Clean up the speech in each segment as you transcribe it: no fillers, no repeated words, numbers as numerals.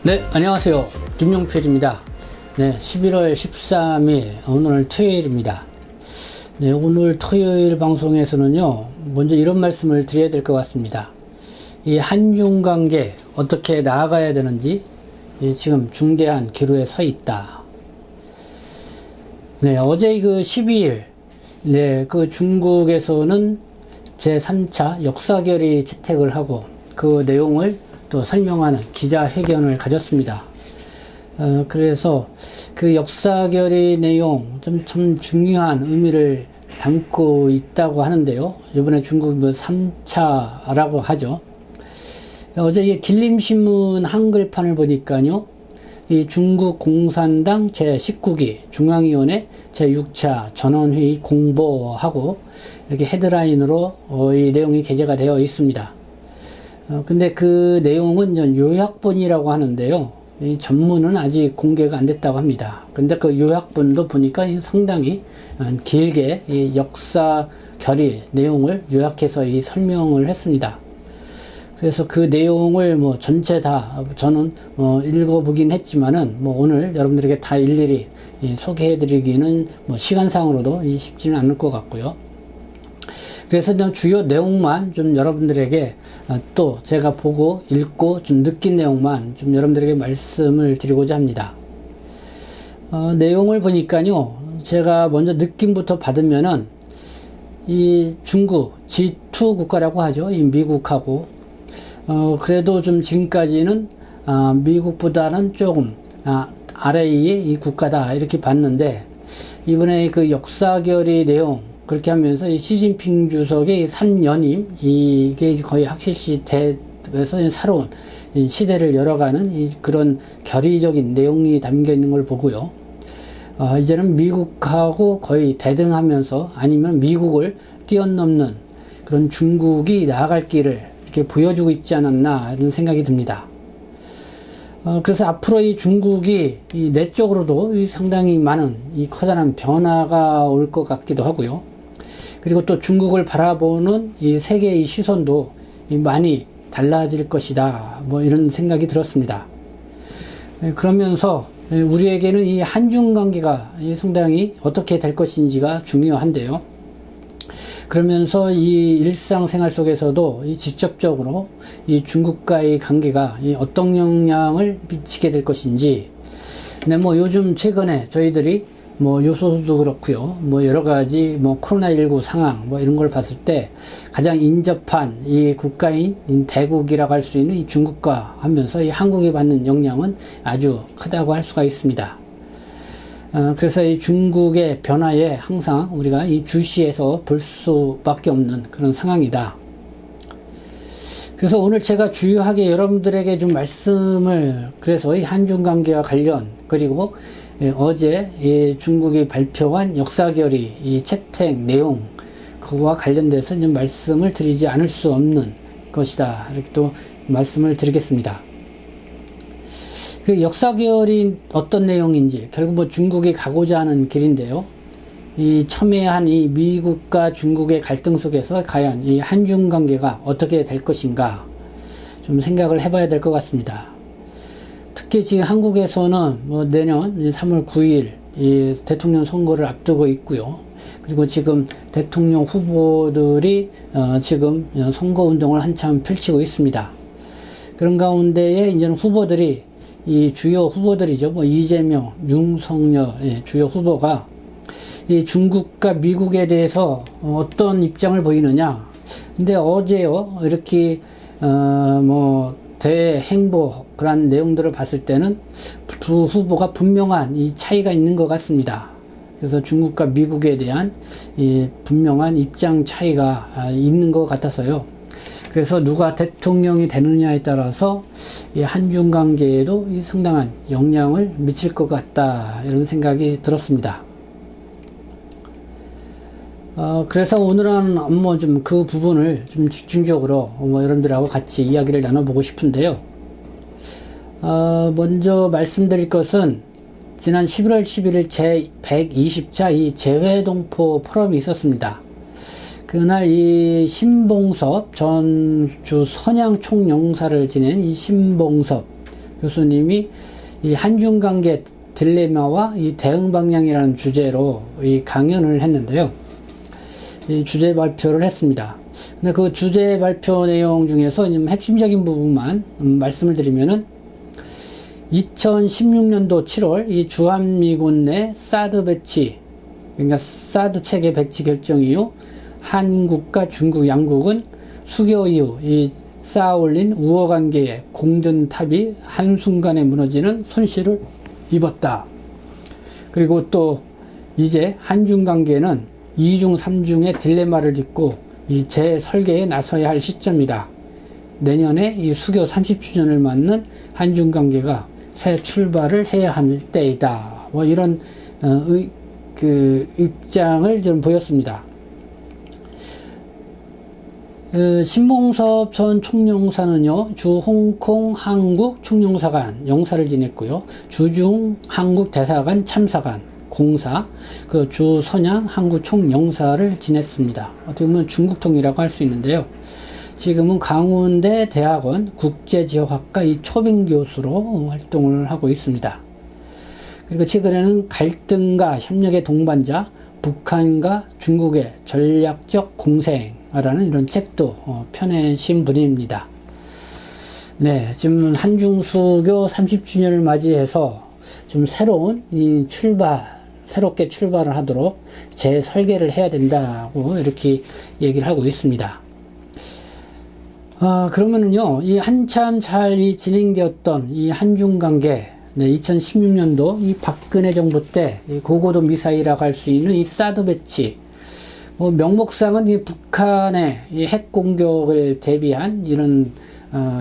네, 안녕하세요. 김용필입니다. 네, 11월 13일, 오늘 토요일입니다. 네, 오늘 토요일 방송에서는요, 먼저 이런 말씀을 드려야 될 것 같습니다. 이 한중 관계 어떻게 나아가야 되는지 지금 중대한 기로에 서 있다. 네, 어제 그 12일, 네, 그 중국에서는 제3차 역사결의 채택을 하고 그 내용을 또 설명하는 기자회견을 가졌습니다. 그래서 그 역사결의 내용 참 중요한 의미를 담고 있다고 하는데요. 이번에 중국 뭐 3차라고 하죠. 어제 이 길림신문 한글판을 보니까요. 이 중국 공산당 제19기 중앙위원회 제6차 전원회의 공보하고 이렇게 헤드라인으로 이 내용이 게재가 되어 있습니다. 근데 그 내용은 요약본이라고 하는데요. 이 전문은 아직 공개가 안 됐다고 합니다. 근데 그 요약본도 보니까 상당히 길게 이 역사 결의 내용을 요약해서 이 설명을 했습니다. 그래서 그 내용을 뭐 전체 다 저는 읽어보긴 했지만은 뭐 오늘 여러분들에게 다 일일이 소개해드리기는 뭐 시간상으로도 쉽지는 않을 것 같고요. 그래서 그냥 주요 내용만 좀 여러분들에게 또 제가 보고 읽고 좀 느낀 내용만 좀 여러분들에게 말씀을 드리고자 합니다. 내용을 보니까요, 제가 먼저 느낌부터 받으면은 이 중국 G2 국가라고 하죠. 이 미국하고 그래도 좀 지금까지는 미국보다는 조금 아래의 이 국가다 이렇게 봤는데, 이번에 그 역사결의 내용 그렇게 하면서 이 시진핑 주석의 3연임 이게 거의 확실시 돼서 새로운 시대를 열어가는 그런 결의적인 내용이 담겨 있는 걸 보고요. 이제는 미국하고 거의 대등하면서 아니면 미국을 뛰어넘는 그런 중국이 나아갈 길을 이렇게 보여주고 있지 않았나 이런 생각이 듭니다. 그래서 앞으로 이 중국이 내적으로도 상당히 많은 커다란 변화가 올 것 같기도 하고요. 그리고 또 중국을 바라보는 이 세계의 시선도 많이 달라질 것이다. 뭐 이런 생각이 들었습니다. 그러면서 우리에게는 이 한중 관계가 상당히 어떻게 될 것인지가 중요한데요. 그러면서 이 일상생활 속에서도 직접적으로 이 중국과의 관계가 어떤 영향을 미치게 될 것인지, 근데 뭐 요즘 최근에 저희들이 뭐 요소도 그렇고요, 뭐 여러 가지 뭐 코로나19 상황 뭐 이런 걸 봤을 때 가장 인접한 이 국가인 대국이라고 할 수 있는 이 중국과 하면서 이 한국이 받는 영향은 아주 크다고 할 수가 있습니다. 그래서 이 중국의 변화에 항상 우리가 이 주시해서 볼 수밖에 없는 그런 상황이다. 그래서 오늘 제가 주요하게 여러분들에게 좀 말씀을, 그래서 이 한중 관계와 관련, 그리고 어제 중국이 발표한 역사결의 이 채택 내용, 그거와 관련돼서 좀 말씀을 드리지 않을 수 없는 것이다. 이렇게 또 말씀을 드리겠습니다. 그 역사결의 어떤 내용인지, 결국 뭐 중국이 가고자 하는 길인데요. 이 첨예한 이 미국과 중국의 갈등 속에서 과연 이 한중 관계가 어떻게 될 것인가 좀 생각을 해봐야 될 것 같습니다. 특히 지금 한국에서는 뭐 내년 3월 9일 이 대통령 선거를 앞두고 있고요. 그리고 지금 대통령 후보들이 지금 선거 운동을 한참 펼치고 있습니다. 그런 가운데에 이제는 후보들이 이 주요 후보들이죠. 뭐 이재명, 윤석열 주요 후보가 이 중국과 미국에 대해서 어떤 입장을 보이느냐. 근데 어제요, 이렇게 뭐 대행보 그런 내용들을 봤을 때는 두 후보가 분명한 이 차이가 있는 것 같습니다. 그래서 중국과 미국에 대한 이 분명한 입장 차이가 있는 것 같아서요. 그래서 누가 대통령이 되느냐에 따라서 이 한중 관계에도 상당한 영향을 미칠 것 같다, 이런 생각이 들었습니다. 그래서 오늘은 뭐 좀 그 부분을 좀 집중적으로 뭐 여러분들하고 같이 이야기를 나눠보고 싶은데요. 먼저 말씀드릴 것은 지난 11월 11일 제120차 이 재외동포 포럼이 있었습니다. 그날 이 신봉섭 전주 선양 총영사를 지낸 이 신봉섭 교수님이 이 한중관계 딜레마와 이 대응 방향이라는 주제로 이 강연을 했는데요. 이 주제 발표를 했습니다. 근데 그 주제 발표 내용 중에서 핵심적인 부분만 말씀을 드리면은 2016년도 7월 이 주한미군 내 사드 배치, 그러니까 사드 체계 배치 결정 이후 한국과 중국 양국은 수교 이후 이 쌓아올린 우호관계의 공든탑이 한순간에 무너지는 손실을 입었다. 그리고 또 이제 한중관계는 2중 3중의 딜레마를 딛고 이 재설계에 나서야 할 시점이다. 내년에 이 수교 30주년을 맞는 한중관계가 새 출발을 해야 할 때이다. 뭐 이런 입장을 좀 보였습니다. 신봉섭 전 총영사는요, 주 홍콩 한국 총영사관 영사를 지냈고요, 주중 한국 대사관 참사관 공사, 그 주 선양 한국 총영사를 지냈습니다. 어떻게 보면 중국통이라고 할 수 있는데요. 지금은 강원대 대학원 국제지역학과 이 초빙 교수로 활동을 하고 있습니다. 그리고 최근에는 갈등과 협력의 동반자, 북한과 중국의 전략적 공생이라는 이런 책도 펴내신 분입니다. 네, 지금 한중수교 30주년을 맞이해서 좀 새로운 이 새롭게 출발을 하도록 재설계를 해야 된다고 이렇게 얘기를 하고 있습니다. 그러면은요, 이 한참 잘 진행되었던 이 한중관계, 네, 2016년도 이 박근혜 정부 때 이 고고도 미사일이라고 할 수 있는 이 사드 배치, 뭐 명목상은 이 북한의 이 핵 공격을 대비한 이런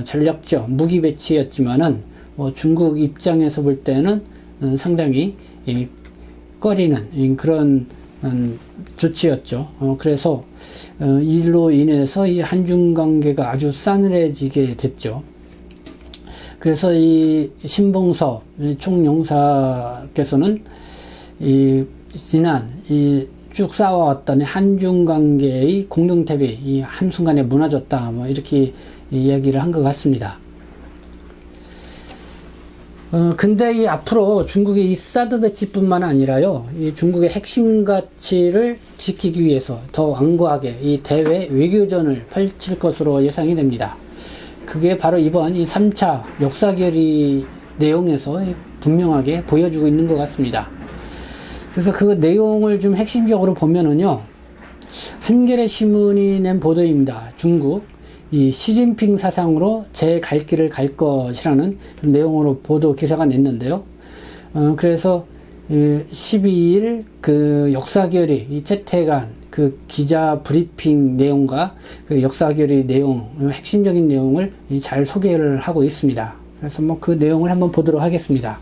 전략적 무기 배치였지만은 뭐 중국 입장에서 볼 때는 상당히 꺼리는 그런 조치였죠. 그래서 이로 인해서 이 한중 관계가 아주 싸늘해지게 됐죠. 그래서 이 신봉섭 총영사께서는 지난 쭉 쌓아왔던 한중 관계의 공동탑이 이 한순간에 무너졌다, 뭐 이렇게 이야기를 한 것 같습니다. 근데 이 앞으로 중국의 이 사드 배치뿐만 아니라요, 이 중국의 핵심 가치를 지키기 위해서 더 완고하게 이 대외 외교전을 펼칠 것으로 예상이 됩니다. 그게 바로 이번 이 3차 역사결의 내용에서 분명하게 보여주고 있는 것 같습니다. 그래서 그 내용을 좀 핵심적으로 보면은요, 한겨레 신문이 낸 보도입니다. 중국 이 시진핑 사상으로 제 갈 길을 갈 것이라는 내용으로 보도 기사가 냈는데요. 그래서 12일 그 역사결의 이 채택안 그 기자 브리핑 내용과 그 역사결의 내용, 핵심적인 내용을 잘 소개를 하고 있습니다. 그래서 뭐 그 내용을 한번 보도록 하겠습니다.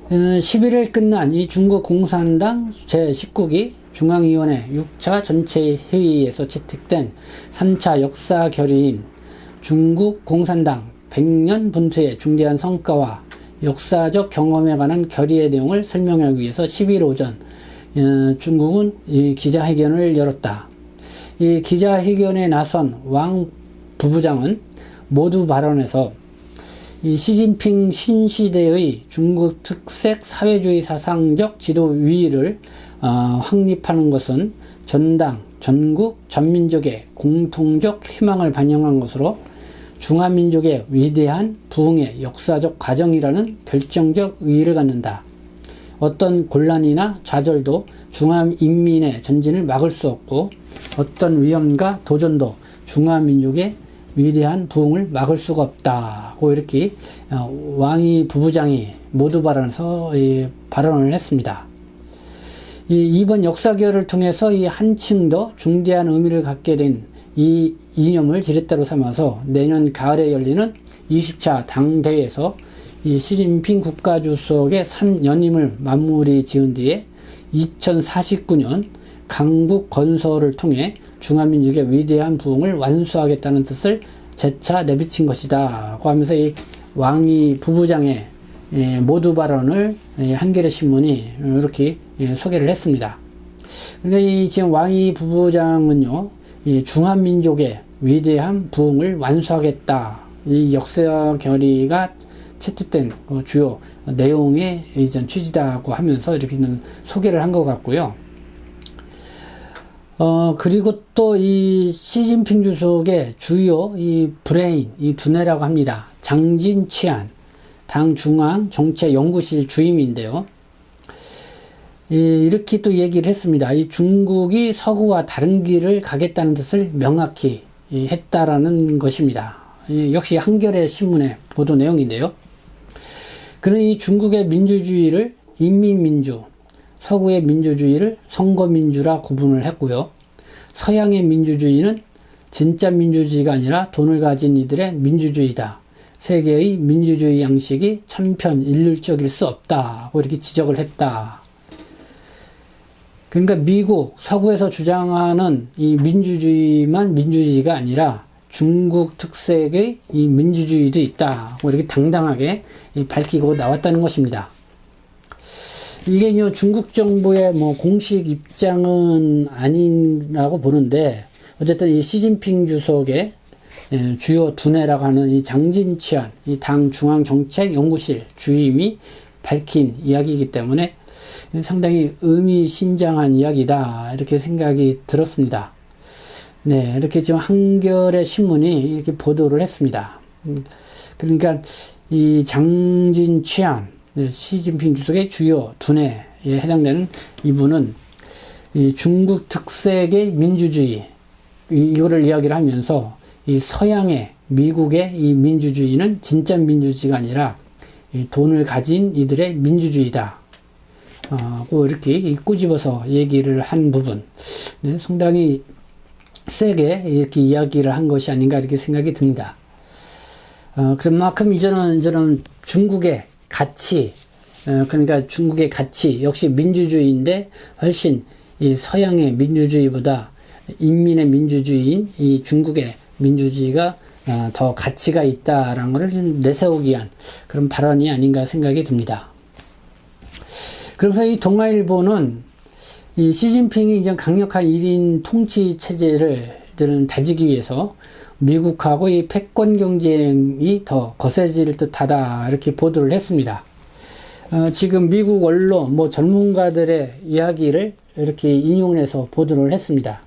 11일 끝난 이 중국 공산당 제19기 중앙위원회 6차 전체 회의에서 채택된 3차 역사 결의인 중국 공산당 100년 분투의 중대한 성과와 역사적 경험에 관한 결의의 내용을 설명하기 위해서 12일 오전 중국은 이 기자회견을 열었다. 이 기자회견에 나선 왕 부부장은 모두 발언에서 이 시진핑 신시대의 중국 특색 사회주의 사상적 지도 위의를 확립하는 것은 전당, 전국, 전민족의 공통적 희망을 반영한 것으로 중화민족의 위대한 부흥의 역사적 과정이라는 결정적 의의를 갖는다. 어떤 곤란이나 좌절도 중화인민의 전진을 막을 수 없고 어떤 위험과 도전도 중화민족의 위대한 부흥을 막을 수가 없다고 이렇게 왕이 부부장이 모두 발언해서 발언을 했습니다. 이번 역사결을 통해서 이 한층 더 중대한 의미를 갖게 된 이 이념을 지렛대로 삼아서 내년 가을에 열리는 20차 당대회에서 이 시진핑 국가주석의 3연임을 마무리 지은 뒤에 2049년 강북 건설을 통해 중화민족의 위대한 부흥을 완수하겠다는 뜻을 재차 내비친 것이다 고 하면서 이 왕이 부부장의 모두 발언을 한겨레 신문이 이렇게 소개를 했습니다. 근데 이 지금 왕이 부부장은요, 이 중화민족의 위대한 부흥을 완수하겠다 이 역사 결의가 채택된 주요 내용의 이전 취지다고 하면서 이렇게 소개를 한 것 같고요. 그리고 또 이 시진핑 주석의 주요 이 브레인, 이 두뇌라고 합니다. 장진취안, 당 중앙 정책 연구실 주임인데요. 이렇게 또 얘기를 했습니다. 이 중국이 서구와 다른 길을 가겠다는 뜻을 명확히 했다라는 것입니다. 역시 한겨레 신문의 보도 내용인데요. 그는 이 중국의 민주주의를 인민민주, 서구의 민주주의를 선거민주라 구분을 했고요. 서양의 민주주의는 진짜 민주주의가 아니라 돈을 가진 이들의 민주주의다. 세계의 민주주의 양식이 천편일률적일 수 없다고 이렇게 지적을 했다. 그러니까 미국, 서구에서 주장하는 이 민주주의만 민주주의가 아니라 중국 특색의 이 민주주의도 있다고 이렇게 당당하게 밝히고 나왔다는 것입니다. 이게 중국 정부의 공식 입장은 아니라고 보는데, 어쨌든 이 시진핑 주석의 주요 두뇌라고 하는 이 장진취안, 이 당 중앙정책연구실 주임이 밝힌 이야기이기 때문에 상당히 의미심장한 이야기다, 이렇게 생각이 들었습니다. 네, 이렇게 지금 한겨레 신문이 이렇게 보도를 했습니다. 그러니까 이 장진취안, 시진핑 주석의 주요 두뇌에 해당되는 이분은 이 중국 특색의 민주주의, 이거를 이야기를 하면서 이 서양의, 미국의 이 민주주의는 진짜 민주주의가 아니라 이 돈을 가진 이들의 민주주의다. 이렇게 꼬집어서 얘기를 한 부분, 네, 상당히 세게 이렇게 이야기를 한 것이 아닌가 이렇게 생각이 듭니다. 그만큼 이제는 중국의 가치, 그러니까 중국의 가치 역시 민주주의인데 훨씬 이 서양의 민주주의보다 인민의 민주주의인 이 중국의 민주주의가 더 가치가 있다라는 것을 좀 내세우기 위한 그런 발언이 아닌가 생각이 듭니다. 그래서 이 동아일보는 이 시진핑이 이제 강력한 1인 통치 체제를 다지기 위해서 미국하고 이 패권 경쟁이 더 거세질 듯하다, 이렇게 보도를 했습니다. 지금 미국 언론, 전문가들의 이야기를 이렇게 인용해서 보도를 했습니다.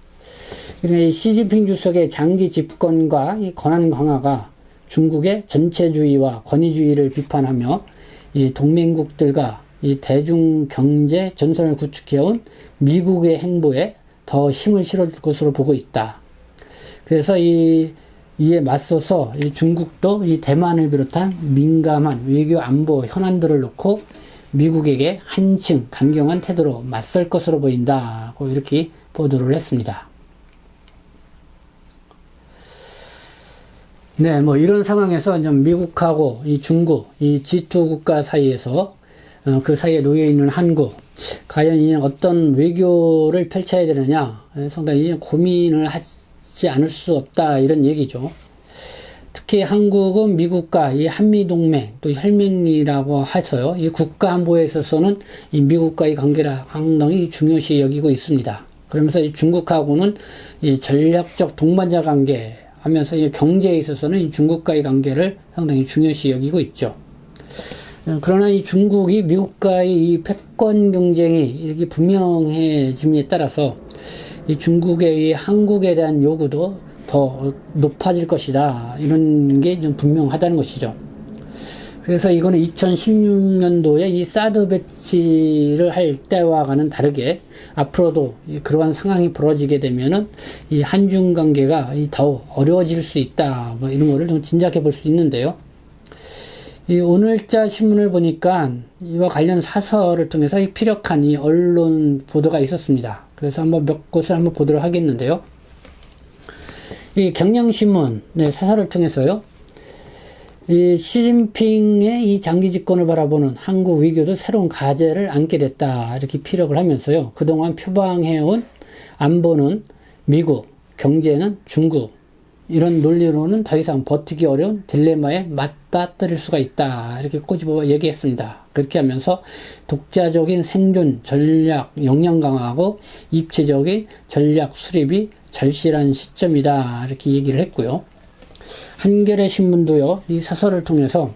그러니까 이 시진핑 주석의 장기 집권과 이 권한 강화가 중국의 전체주의와 권위주의를 비판하며 이 동맹국들과 이 대중 경제 전선을 구축해온 미국의 행보에 더 힘을 실어줄 것으로 보고 있다. 그래서 이에 맞서서 이 중국도 이 대만을 비롯한 민감한 외교 안보 현안들을 놓고 미국에게 한층 강경한 태도로 맞설 것으로 보인다고 이렇게 보도를 했습니다. 네, 이런 상황에서 미국하고 이 중국, 이 G2 국가 사이에서 그 사이에 놓여 있는 한국, 과연 어떤 외교를 펼쳐야 되느냐, 상당히 고민을 하지 않을 수 없다, 이런 얘기죠. 특히 한국은 미국과 이 한미동맹, 또 혈맹이라고 해서요, 이 국가 안보에 있어서는 이 미국과의 관계를 상당히 중요시 여기고 있습니다. 그러면서 이 중국하고는 이 전략적 동반자 관계 하면서 이 경제에 있어서는 이 중국과의 관계를 상당히 중요시 여기고 있죠. 그러나 이 중국이 미국과의 이 패권 경쟁이 이렇게 분명해짐에 따라서 이 중국의 이 한국에 대한 요구도 더 높아질 것이다, 이런 게 좀 분명하다는 것이죠. 그래서 이거는 2016년도에 이 사드 배치를 할 때와는 다르게 앞으로도 그러한 상황이 벌어지게 되면은 이 한중 관계가 더욱 어려워질 수 있다, 이런 거를 좀 짐작해 볼 수 있는데요. 이 오늘자 신문을 보니까 이와 관련 사설을 통해서 이 피력한 이 언론 보도가 있었습니다. 그래서 몇 곳을 한번 보도록 하겠는데요. 이 경향신문, 네, 사설을 통해서요, 이 시진핑의 이 장기 집권을 바라보는 한국 외교도 새로운 과제를 안게 됐다, 이렇게 피력을 하면서요, 그동안 표방해온 안보는 미국, 경제는 중국, 이런 논리로는 더 이상 버티기 어려운 딜레마에 맞닥뜨릴 수가 있다, 이렇게 꼬집어 얘기했습니다. 그렇게 하면서 독자적인 생존 전략 역량 강화하고 입체적인 전략 수립이 절실한 시점이다, 이렇게 얘기를 했고요. 한겨레 신문도요, 이 사설을 통해서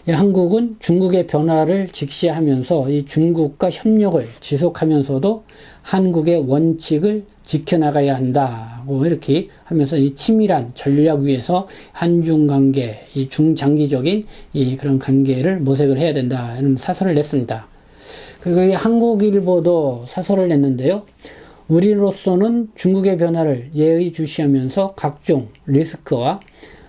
한국은 중국의 변화를 직시하면서 이 중국과 협력을 지속하면서도 한국의 원칙을 지켜나가야 한다고 이렇게 하면서 이 치밀한 전략 위에서 한중 관계, 이 중장기적인 이 그런 관계를 모색을 해야 된다, 이런 사설을 냈습니다. 그리고 이 한국일보도 사설을 냈는데요. 우리로서는 중국의 변화를 예의주시하면서 각종 리스크와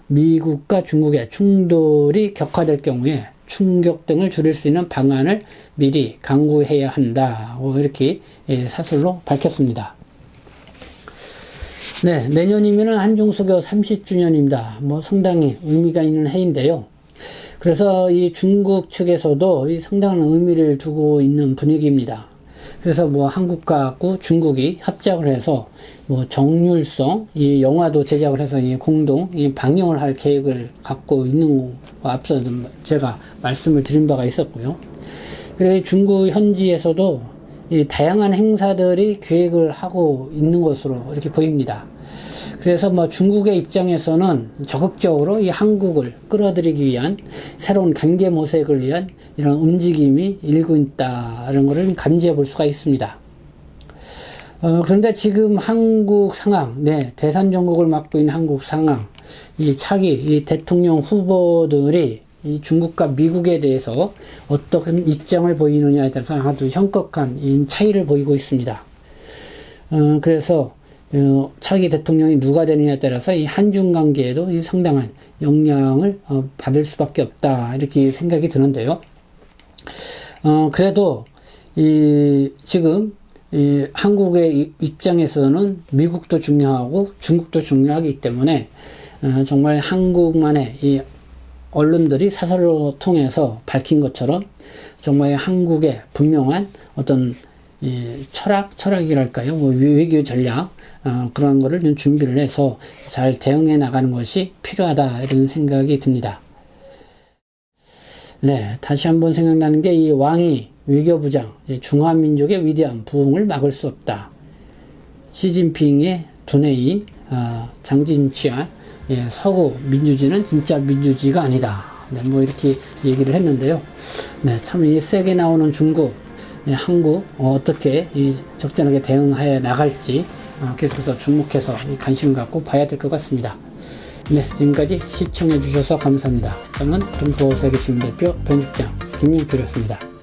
미국과 중국의 충돌이 격화될 경우에 충격 등을 줄일 수 있는 방안을 미리 강구해야 한다, 이렇게 사설로 밝혔습니다. 네, 내년이면은 한중수교 30주년입니다. 뭐 상당히 의미가 있는 해인데요. 그래서 이 중국 측에서도 이 상당한 의미를 두고 있는 분위기입니다. 그래서 뭐 한국과 중국이 합작을 해서 뭐 정률성 이 영화도 제작을 해서 공동 방영을 할 계획을 갖고 있는 거 앞서 제가 말씀을 드린 바가 있었고요. 그리고 중국 현지에서도 이 다양한 행사들이 계획을 하고 있는 것으로 이렇게 보입니다. 그래서 뭐 중국의 입장에서는 적극적으로 이 한국을 끌어들이기 위한 새로운 관계 모색을 위한 이런 움직임이 일고 있다는 것을 감지해 볼 수가 있습니다. 그런데 지금 한국 상황, 대선 정국을 맡고 있는 한국 상황, 이 차기 이 대통령 후보들이 이 중국과 미국에 대해서 어떤 입장을 보이느냐에 따라서 아주 현격한 차이를 보이고 있습니다. 그래서 차기 대통령이 누가 되느냐에 따라서 이 한중 관계에도 이 상당한 영향을 받을 수밖에 없다, 이렇게 생각이 드는데요. 그래도 지금 한국의 입장에서는 미국도 중요하고 중국도 중요하기 때문에 정말 한국만의 이 언론들이 사설을 통해서 밝힌 것처럼 정말 한국의 분명한 어떤 철학이랄까요? 뭐 외교 전략, 그런 거를 좀 준비를 해서 잘 대응해 나가는 것이 필요하다, 이런 생각이 듭니다. 네, 다시 한번 생각나는 게 이 왕이 외교부장, 중화민족의 위대한 부흥을 막을 수 없다. 시진핑의 두뇌인 장진치와 서구 민주주의는 진짜 민주주의가 아니다. 뭐 이렇게 얘기를 했는데요. 네, 참 이 세게 나오는 중국, 한국 어떻게 적절하게 대응해 나갈지 계속해서 주목해서 관심 갖고 봐야 될 것 같습니다. 네, 지금까지 시청해 주셔서 감사합니다. 저는 동서세계신문 대표 편집장 김용필이었습니다.